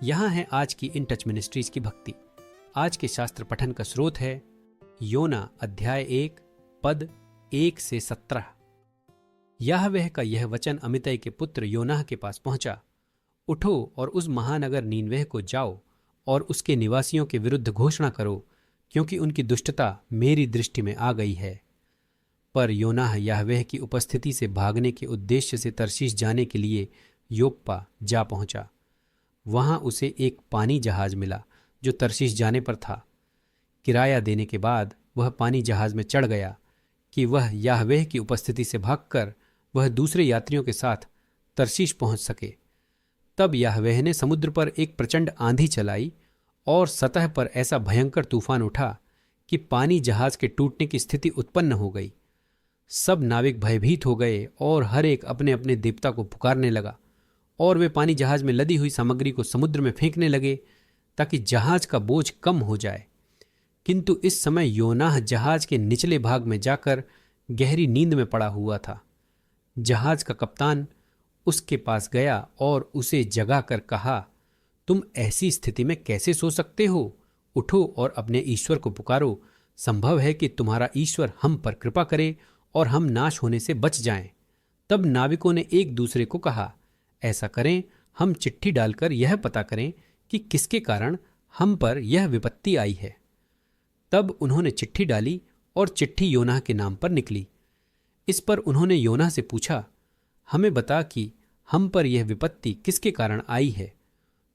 यहाँ है आज की इन टच मिनिस्ट्रीज की भक्ति। आज के शास्त्र पठन का स्रोत है योना अध्याय 1 पद 1 से 17। याहवेह का यह वचन अमित्तै के पुत्र योनाह के पास पहुंचा, उठो और उस महानगर नीनवेह को जाओ और उसके निवासियों के विरुद्ध घोषणा करो, क्योंकि उनकी दुष्टता मेरी दृष्टि में आ गई है। पर योनाह याहवेह की उपस्थिति से भागने के उद्देश्य से तर्शीश जाने के लिए योप्पा जा पहुंचा। वहां उसे एक पानी जहाज मिला जो तर्शीश जाने पर था। किराया देने के बाद वह पानी जहाज में चढ़ गया कि वह याहवेह की उपस्थिति से भागकर वह दूसरे यात्रियों के साथ तर्शीश पहुंच सके। तब याहवेह ने समुद्र पर एक प्रचंड आंधी चलाई और सतह पर ऐसा भयंकर तूफान उठा कि पानी जहाज के टूटने की स्थिति उत्पन्न हो गई। सब नाविक भयभीत हो गए और हर एक अपने अपने देवता को पुकारने लगा, और वे पानी जहाज में लदी हुई सामग्री को समुद्र में फेंकने लगे ताकि जहाज का बोझ कम हो जाए। किंतु इस समय योनाह जहाज के निचले भाग में जाकर गहरी नींद में पड़ा हुआ था। जहाज का कप्तान उसके पास गया और उसे जगाकर कहा, तुम ऐसी स्थिति में कैसे सो सकते हो? उठो और अपने ईश्वर को पुकारो। संभव है कि तुम्हारा ईश्वर हम पर कृपा करे और हम नाश होने से बच जाएं। तब नाविकों ने एक दूसरे को कहा, ऐसा करें, हम चिट्ठी डालकर यह पता करें कि किसके कारण हम पर यह विपत्ति आई है। तब उन्होंने चिट्ठी डाली और चिट्ठी योनाह के नाम पर निकली। इस पर उन्होंने योनाह से पूछा, हमें बता कि हम पर यह विपत्ति किसके कारण आई है।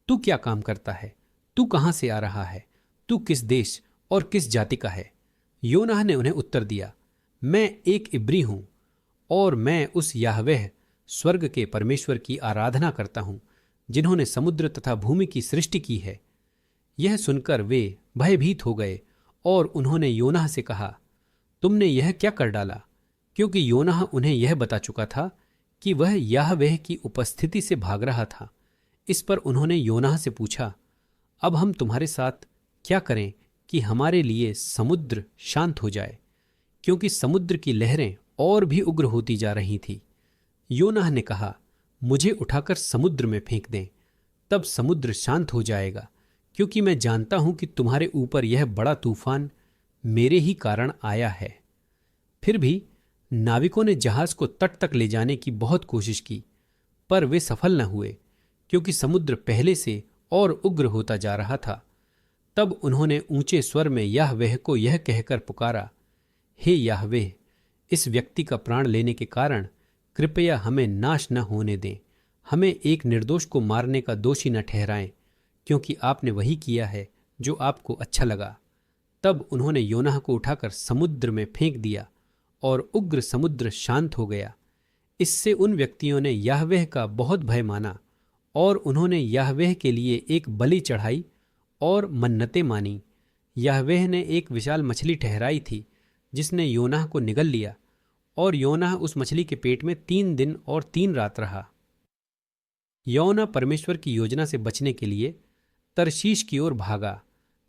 तू क्या काम करता है? तू कहां से आ रहा है? तू किस देश और किस जाति का है? योनाह ने उन्हें उत्तर दिया, मैं एक इब्री हूं और मैं उस याहवेह स्वर्ग के परमेश्वर की आराधना करता हूं, जिन्होंने समुद्र तथा भूमि की सृष्टि की है। यह सुनकर वे भयभीत हो गए और उन्होंने योनाह से कहा, तुमने यह क्या कर डाला? क्योंकि योनाह उन्हें यह बता चुका था कि वह याहवेह की उपस्थिति से भाग रहा था। इस पर उन्होंने योनाह से पूछा, अब हम तुम्हारे साथ क्या करें कि हमारे लिए समुद्र शांत हो जाए? क्योंकि समुद्र की लहरें और भी उग्र होती जा रही थी। योनाह ने कहा, मुझे उठाकर समुद्र में फेंक दें, तब समुद्र शांत हो जाएगा, क्योंकि मैं जानता हूं कि तुम्हारे ऊपर यह बड़ा तूफान मेरे ही कारण आया है। फिर भी नाविकों ने जहाज को तट तक ले जाने की बहुत कोशिश की, पर वे सफल न हुए, क्योंकि समुद्र पहले से और उग्र होता जा रहा था। तब उन्होंने ऊंचे स्वर में याहवेह को यह कहकर पुकारा, हे याहवेह, इस व्यक्ति का प्राण लेने के कारण कृपया हमें नाश न होने दें। हमें एक निर्दोष को मारने का दोषी न ठहराएं, क्योंकि आपने वही किया है जो आपको अच्छा लगा। तब उन्होंने योनाह को उठाकर समुद्र में फेंक दिया और उग्र समुद्र शांत हो गया। इससे उन व्यक्तियों ने याहवेह का बहुत भय माना और उन्होंने याहवेह के लिए एक बलि चढ़ाई और मन्नतें मानी। याहवेह ने एक विशाल मछली ठहराई थी जिसने योनाह को निगल लिया, और योनाह उस मछली के पेट में 3 दिन और 3 रात रहा। योना परमेश्वर की योजना से बचने के लिए तरशीश की ओर भागा।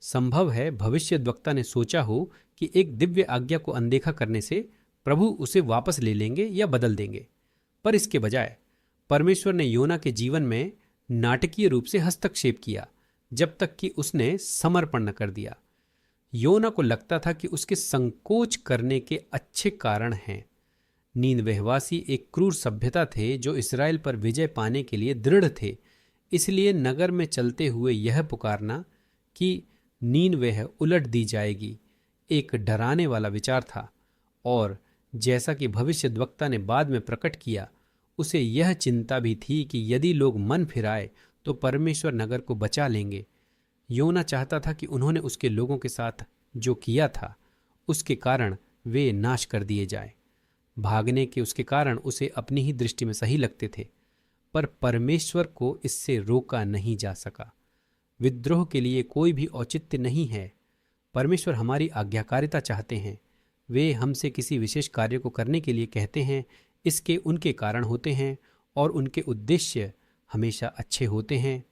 संभव है भविष्यद्वक्ता ने सोचा हो कि एक दिव्य आज्ञा को अनदेखा करने से प्रभु उसे वापस ले लेंगे या बदल देंगे, पर इसके बजाय परमेश्वर ने योना के जीवन में नाटकीय रूप से हस्तक्षेप किया, जब तक कि उसने समर्पण न कर दिया। योना को लगता था कि उसके संकोच करने के अच्छे कारण हैं। नीनवेहवासी एक क्रूर सभ्यता थे जो इस्राएल पर विजय पाने के लिए दृढ़ थे। इसलिए नगर में चलते हुए यह पुकारना कि नीनवेह उलट दी जाएगी एक डराने वाला विचार था, और जैसा कि भविष्यद्वक्ता ने बाद में प्रकट किया, उसे यह चिंता भी थी कि यदि लोग मन फिराए तो परमेश्वर नगर को बचा लेंगे। योना चाहता था कि उन्होंने उसके लोगों के साथ जो किया था उसके कारण वे नाश कर दिए जाए। भागने के उसके कारण उसे अपनी ही दृष्टि में सही लगते थे, पर परमेश्वर को इससे रोका नहीं जा सका। विद्रोह के लिए कोई भी औचित्य नहीं है। परमेश्वर हमारी आज्ञाकारिता चाहते हैं। वे हमसे किसी विशेष कार्य को करने के लिए कहते हैं, इसके उनके कारण होते हैं और उनके उद्देश्य हमेशा अच्छे होते हैं।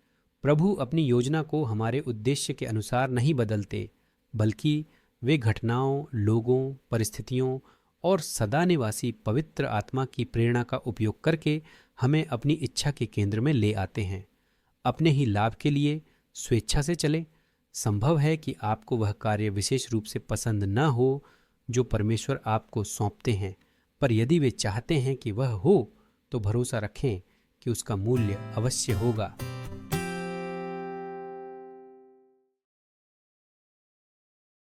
प्रभु अपनी योजना को हमारे उद्देश्य के अनुसार नहीं बदलते, बल्कि वे घटनाओं, लोगों, परिस्थितियों और सदा निवासी पवित्र आत्मा की प्रेरणा का उपयोग करके हमें अपनी इच्छा के केंद्र में ले आते हैं। अपने ही लाभ के लिए स्वेच्छा से चलें। संभव है कि आपको वह कार्य विशेष रूप से पसंद न हो जो परमेश्वर आपको सौंपते हैं, पर यदि वे चाहते हैं कि वह हो तो भरोसा रखें कि उसका मूल्य अवश्य होगा।